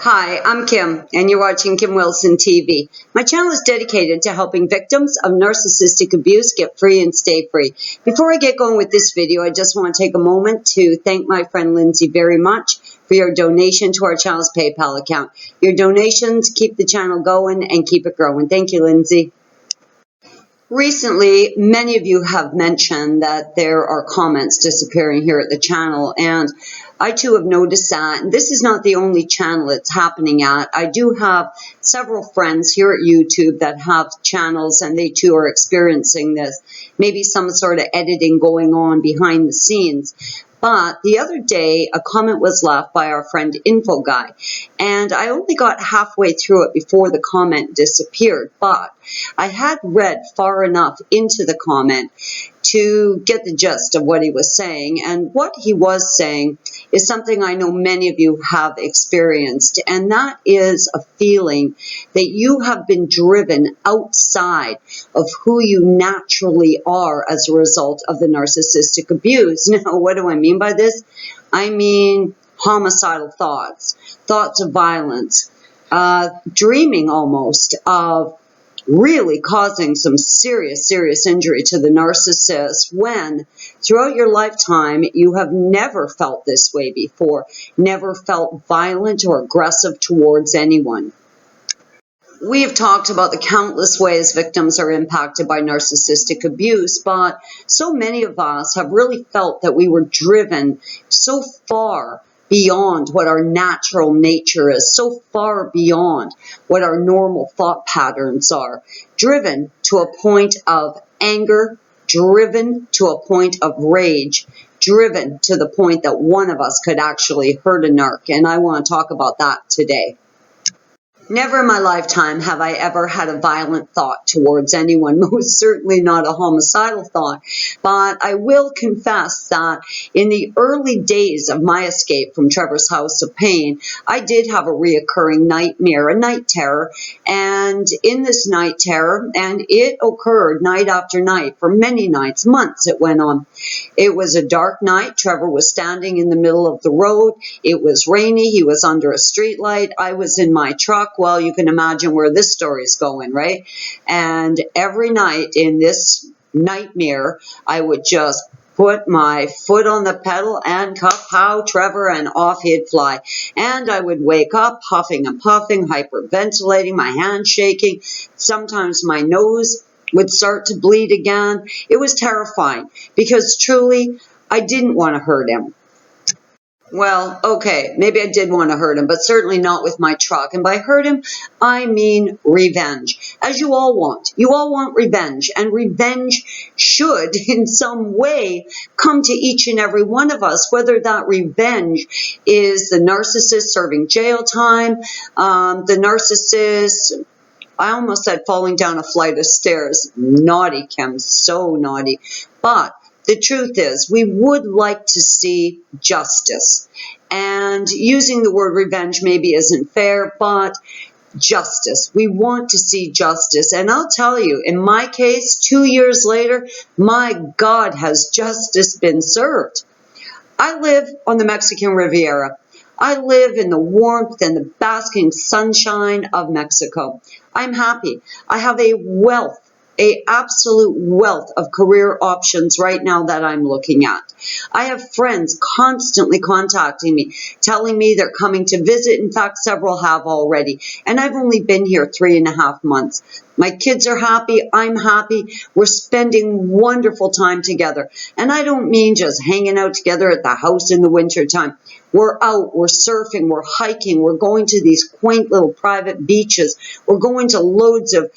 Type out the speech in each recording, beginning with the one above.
Hi, I'm Kim, and you're watching Kim Wilson TV. My channel is dedicated to helping victims of narcissistic abuse get free and stay free. Before I get going with this video, I just want to take a moment to thank my friend Lindsay very much for your donation to our channel's PayPal account. Your donations keep the channel going and keep it growing. Thank you, Lindsay. Recently, many of you have mentioned that there are comments disappearing here at the channel, and I too have noticed that. And this is not the only channel it's happening at. I do have several friends here at YouTube that have channels, and they too are experiencing this. Maybe some sort of editing going on behind the scenes. But the other day, a comment was left by our friend Info Guy, and I only got halfway through it before the comment disappeared. But I had read far enough into the comment to get the gist of what he was saying. And what he was saying is something I know many of you have experienced, and that is a feeling that you have been driven outside of who you naturally are as a result of the narcissistic abuse. Now, what do I mean by this? I mean homicidal thoughts, thoughts of violence, dreaming almost of really causing some serious injury to the narcissist when throughout your lifetime you have never felt this way before, never felt violent or aggressive towards anyone. We have talked about the countless ways victims are impacted by narcissistic abuse, but so many of us have really felt that we were driven so far beyond what our natural nature is, so far beyond what our normal thought patterns are, driven to a point of anger, driven to a point of rage, driven to the point that one of us could actually hurt a narc, and I want to talk about that today. Never in my lifetime have I ever had a violent thought towards anyone, most certainly not a homicidal thought. But I will confess that in the early days of my escape from Trevor's house of pain, I did have a reoccurring nightmare, a night terror. And in this night terror, and it occurred night after night for many nights, months it went on. It was a dark night. Trevor was standing in the middle of the road. It was rainy. He was under a street light. I was in my truck. Well, you can imagine where this story is going, right? And every night in this nightmare, I would just put my foot on the pedal and kapow, Trevor, and off he'd fly. And I would wake up huffing and puffing, hyperventilating, my hands shaking. Sometimes my nose would start to bleed again. It was terrifying because truly, I didn't want to hurt him. Well, okay, maybe I did want to hurt him, but certainly not with my truck. And by hurt him, I mean revenge, as you all want. You all want revenge, and revenge should, in some way, come to each and every one of us, whether that revenge is the narcissist serving jail time, the narcissist, I almost said falling down a flight of stairs. Naughty, Kim, so naughty. But the truth is, we would like to see justice. And using the word revenge maybe isn't fair, but justice. We want to see justice. And I'll tell you, in my case, 2 years later, my God, has justice been served. I live on the Mexican Riviera. I live in the warmth and the basking sunshine of Mexico. I'm happy. I have a absolute wealth of career options right now that I'm looking at. I have friends constantly contacting me, telling me they're coming to visit. In fact, several have already. And I've only been here 3.5 months. My kids are happy. I'm happy. We're spending wonderful time together. And I don't mean just hanging out together at the house in the wintertime. We're out, we're surfing, we're hiking, we're going to these quaint little private beaches. We're going to loads of,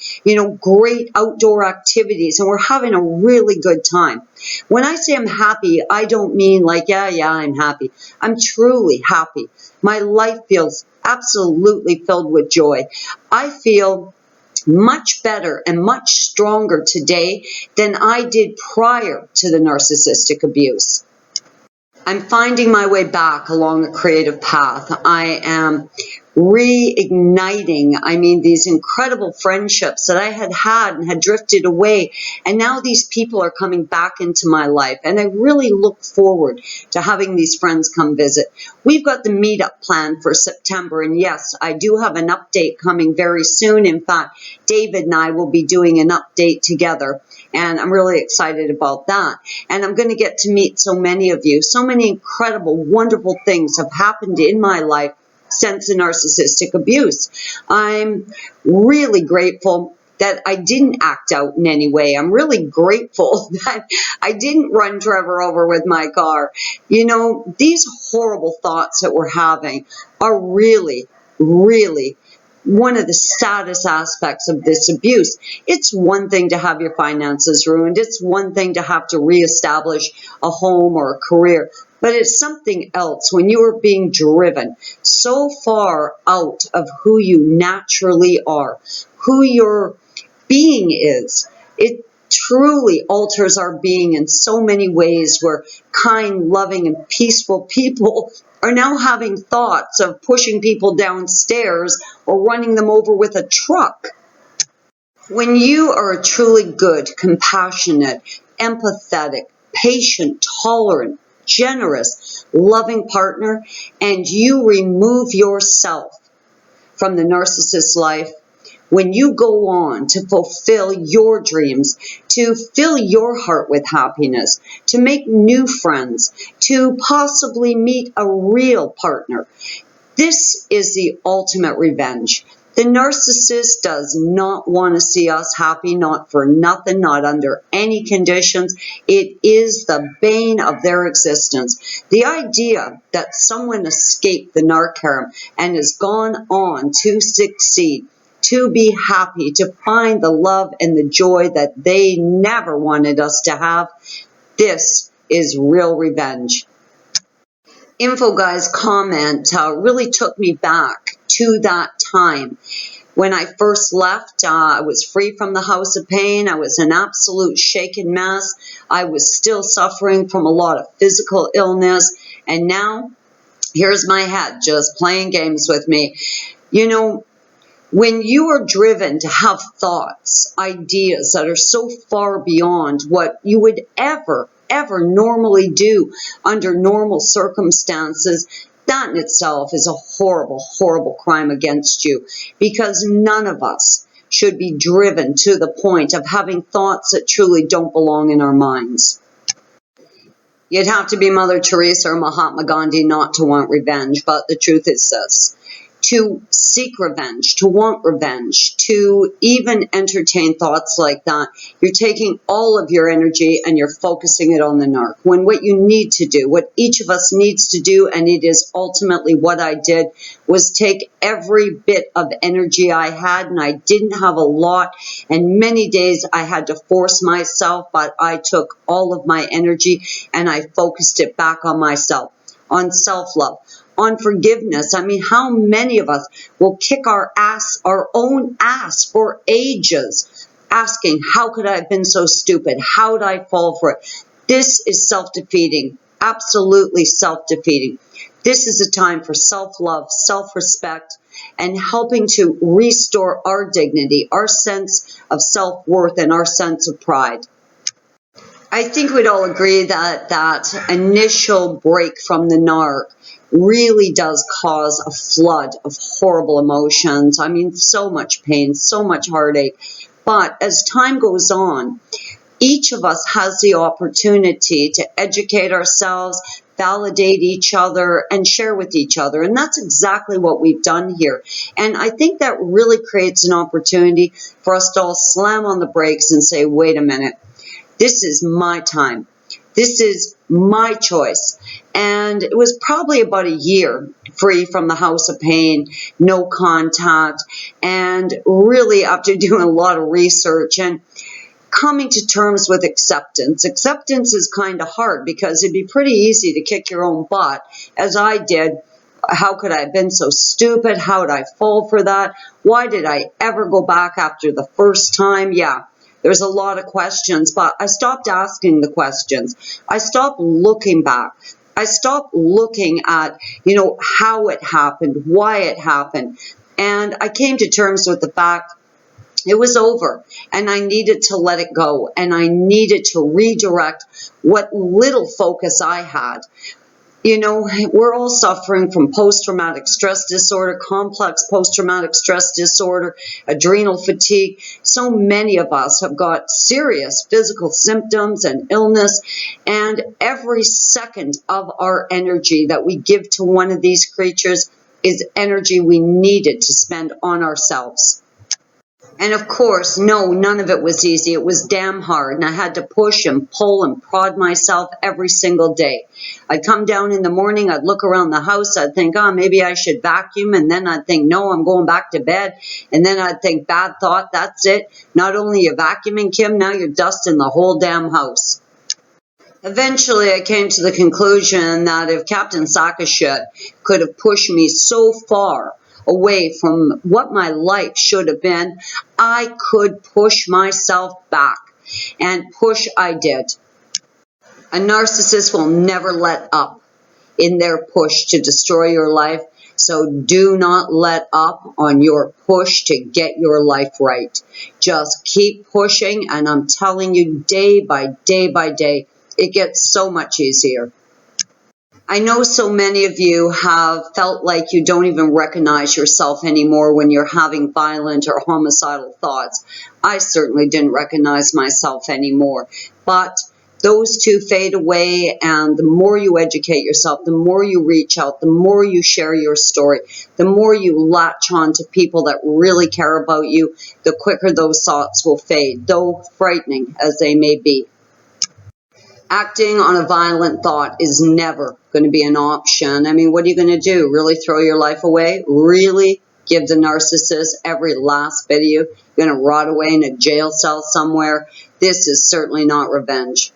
great outdoor activities, and we're having a really good time. When I say I'm happy, I don't mean like, yeah, I'm happy. I'm truly happy. My life feels absolutely filled with joy. I feel much better and much stronger today than I did prior to the narcissistic abuse. I'm finding my way back along a creative path. I am reigniting, I mean, these incredible friendships that I had and had drifted away. And now these people are coming back into my life. And I really look forward to having these friends come visit. We've got the meetup planned for September. And yes, I do have an update coming very soon. In fact, David and I will be doing an update together. And I'm really excited about that. And I'm going to get to meet so many of you. So many incredible, wonderful things have happened in my life since the narcissistic abuse. I'm really grateful that I didn't act out in any way. I'm really grateful that I didn't run Trevor over with my car. You know, these horrible thoughts that we're having are really, really one of the saddest aspects of this abuse. It's one thing to have your finances ruined. It's one thing to have to reestablish a home or a career. But it's something else when you are being driven so far out of who you naturally are, who your being is. It truly alters our being in so many ways, where kind, loving, and peaceful people are now having thoughts of pushing people downstairs or running them over with a truck. When you are a truly good, compassionate, empathetic, patient, tolerant, generous, loving partner, and you remove yourself from the narcissist's life, when you go on to fulfill your dreams, to fill your heart with happiness, to make new friends, to possibly meet a real partner, this is the ultimate revenge. The narcissist does not want to see us happy, not for nothing, not under any conditions. It is the bane of their existence. The idea that someone escaped the narc harem and has gone on to succeed, to be happy, to find the love and the joy that they never wanted us to have, this is real revenge. Info Guy's comment really took me back to that time when I first left. I was free from the house of pain. I was an absolute shaken mess. I was still suffering from a lot of physical illness. And now, here's my head just playing games with me. You know, when you are driven to have thoughts, ideas that are so far beyond what you would ever normally do under normal circumstances, that in itself is a horrible, horrible crime against you, because none of us should be driven to the point of having thoughts that truly don't belong in our minds. You'd have to be Mother Teresa or Mahatma Gandhi not to want revenge, but the truth is this. To seek revenge, to want revenge, to even entertain thoughts like that, you're taking all of your energy and you're focusing it on the narc. When what you need to do, what each of us needs to do, and it is ultimately what I did, was take every bit of energy I had, and I didn't have a lot, and many days I had to force myself, but I took all of my energy and I focused it back on myself, on self-love, on forgiveness. I mean, how many of us will kick our own ass for ages, asking, how could I have been so stupid? How did I fall for it? This is self-defeating, absolutely self-defeating. This is a time for self-love, self-respect, and helping to restore our dignity, our sense of self-worth, and our sense of pride. I think we'd all agree that that initial break from the narc really does cause a flood of horrible emotions. I mean, so much pain, so much heartache. But as time goes on, each of us has the opportunity to educate ourselves, validate each other, and share with each other. And that's exactly what we've done here. And I think that really creates an opportunity for us to all slam on the brakes and say, wait a minute, this is my time. This is my choice. And it was probably about a year free from the house of pain, no contact, and really after doing a lot of research and coming to terms with acceptance. Acceptance is kind of hard because it'd be pretty easy to kick your own butt, as I did. How could I have been so stupid? How did I fall for that? Why did I ever go back after the first time? Yeah. There's a lot of questions, but I stopped asking the questions. I stopped looking back. I stopped looking at, how it happened, why it happened. And I came to terms with the fact it was over, and I needed to let it go, and I needed to redirect what little focus I had. We're all suffering from post-traumatic stress disorder, complex post-traumatic stress disorder, adrenal fatigue. So many of us have got serious physical symptoms and illness, and every second of our energy that we give to one of these creatures is energy we needed to spend on ourselves. And of course, no, none of it was easy. It was damn hard. And I had to push and pull and prod myself every single day. I'd come down in the morning, I'd look around the house, I'd think, oh, maybe I should vacuum. And then I'd think, no, I'm going back to bed. And then I'd think, bad thought, that's it. Not only are you vacuuming, Kim, now you're dusting the whole damn house. Eventually, I came to the conclusion that if Captain Saakashit could have pushed me so far away from what my life should have been, I could push myself back. And push I did. A narcissist will never let up in their push to destroy your life. So do not let up on your push to get your life right. Just keep pushing, and I'm telling you, day by day by day, it gets so much easier. I know so many of you have felt like you don't even recognize yourself anymore when you're having violent or homicidal thoughts. I certainly didn't recognize myself anymore. But those two fade away, and the more you educate yourself, the more you reach out, the more you share your story, the more you latch on to people that really care about you, the quicker those thoughts will fade, though frightening as they may be. Acting on a violent thought is never going to be an option. I mean, what are you going to do? Really throw your life away? Really give the narcissist every last bit of you? You're going to rot away in a jail cell somewhere? This is certainly not revenge.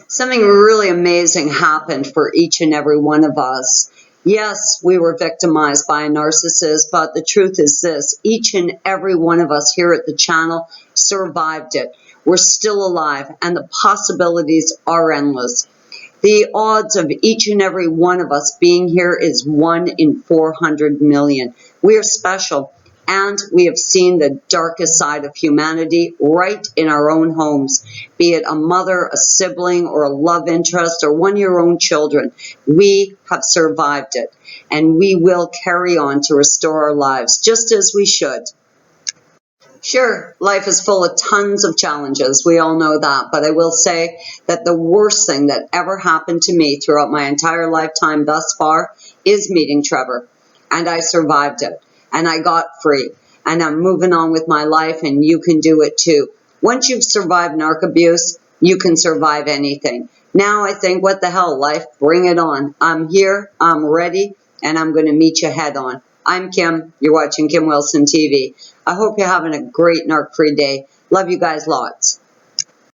Something really amazing happened for each and every one of us. Yes, we were victimized by a narcissist, but the truth is this: each and every one of us here at the channel survived it. We're still alive, and the possibilities are endless. The odds of each and every one of us being here is 1 in 400 million. We are special, and we have seen the darkest side of humanity right in our own homes, be it a mother, a sibling, or a love interest, or one of your own children. We have survived it, and we will carry on to restore our lives, just as we should. Sure, life is full of tons of challenges. We all know that. But I will say that the worst thing that ever happened to me throughout my entire lifetime thus far is meeting Trevor. And I survived it. And I got free. And I'm moving on with my life, and you can do it too. Once you've survived narc abuse, you can survive anything. Now I think, what the hell, life? Bring it on. I'm here, I'm ready, and I'm going to meet you head on. I'm Kim. You're watching Kim Wilson TV. I hope you're having a great narc-free day. Love you guys lots.